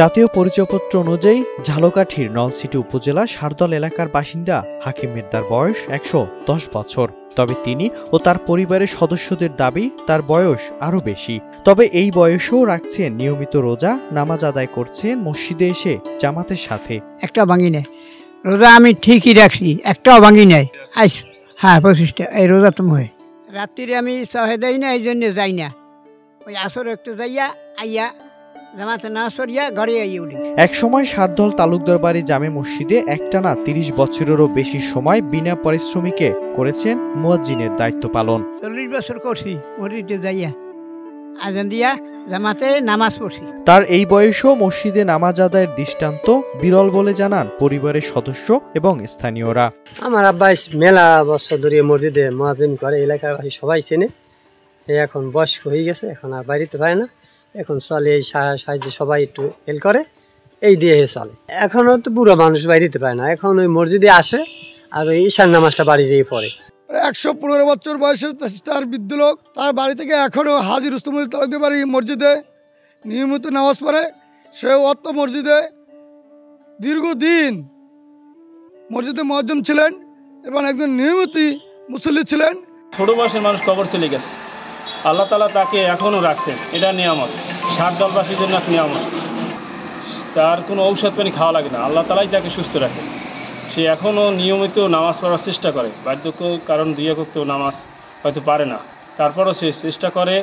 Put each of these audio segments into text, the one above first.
জাতীয় পরিচয়পত্র অনুযায়ী ঝালকাঠির নলছিটি উপজেলা শারদল এলাকার বাসিন্দা হাকিম মির্দার বয়স ১১০ বছর। তবে তিনি ও তার পরিবারের সদস্যদের দাবি তার বয়স আরো বেশি। তবে এই বয়সেও রাখছেন নিয়মিত রোজা, নামাজ আদায় করছেন মসজিদে এসে জামাতের সাথে। একটা ভাঙি নেই রোজা, আমি ঠিকই রাখছি, একটাও ভাঙি নেই। হ্যাঁ ২৫টা এই রোজা তুমি হয়। রাত্রিরে আমি সহে দেই না, এই জন্য যাই না। ওই আসর একটু যাইয়া আইয়া জামাতে না সরিয়া ঘরে আইয়া উঠি। এক সময় শারদল তালুকদার বাড়ি জামে মসজিদে একটানা ৩০ বছরেরও বেশি সময় বিনা পরিশ্রমিকে করেছেন মুয়াজ্জিনের দায়িত্ব পালন। ৪০ বছর করছি মসজিদে যাইয়া আজান দিয়া জামাতে নামাজ পড়ছি। তার এই বয়সেও মসজিদে নামাজ আদায়ের দৃষ্টান্ত বিরল বলে জানান পরিবারের সদস্য এবং স্থানীয়রা। আমার আব্বাই মেলা বছর ধরে মসজিদে মুয়াজ্জিন করে, এলাকাবাসী সবাই চেনে। এখন বয়স্ক হয়ে গেছে, এখন আর বাড়িতে পারে না। এখন চলে এই সাহায্যে সবাই একটু হেল্প করে, এই দিয়ে চলে। এখনও তো বুড়ো মানুষ বাড়িতে পারে না, এখন ওই মসজিদে আসে আর ওই ঈশার নামাজটা বাড়ি যেয়ে পড়ে। ১১৫ বছর বয়সের তার বৃদ্ধ লোক, তার বাড়ি থেকে এখনও হাজি রুস্তমুদ্দিন তালুকদার বাড়ি মসজিদে নিয়মিত নামাজ পড়ে। সে অত মসজিদে দীর্ঘদিন মসজিদে মুয়াজ্জিন ছিলেন এবং একজন নিয়মিত মুসল্লি ছিলেন। ছোট বয়সের মানুষ কবর চলে গেছে, আল্লাহ তাআলা তাকে এখনও রাখছেন, এটা নিয়ামত, শারদলবাসীর জন্য এক নিয়ামত। তার কোনো ঔষধ পানি খাওয়া লাগে না, আল্লাহ তাআলাই তাকে সুস্থ রাখে। সে এখনও নিয়মিত নামাজ পড়ার চেষ্টা করে, বার্ধক্য কারণ দুই করতেও নামাজ হয়তো পারে না, তারপরও সে চেষ্টা করে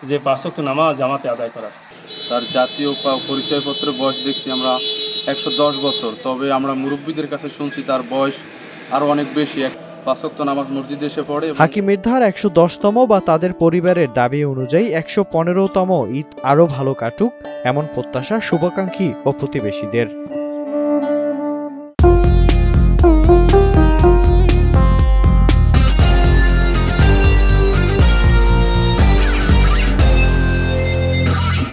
যে ৫ ওয়াক্ত নামাজ জামাতে আদায় করার। তার জাতীয় পরিচয়পত্রের বয়স দেখছি আমরা ১১০ বছর, তবে আমরা মুরব্বীদের কাছে শুনছি তার বয়স আরও অনেক বেশি। ৫ ওয়াক্ত নামাজ মসজিদে এসে পড়ে। হাকিম মির্দার ১১০তম বা তাদের পরিবারের দাবি অনুযায়ী ১১৫তম ঈদ আরও ভালো কাটুক, এমন প্রত্যাশা শুভাকাঙ্ক্ষী ও প্রতিবেশীদের।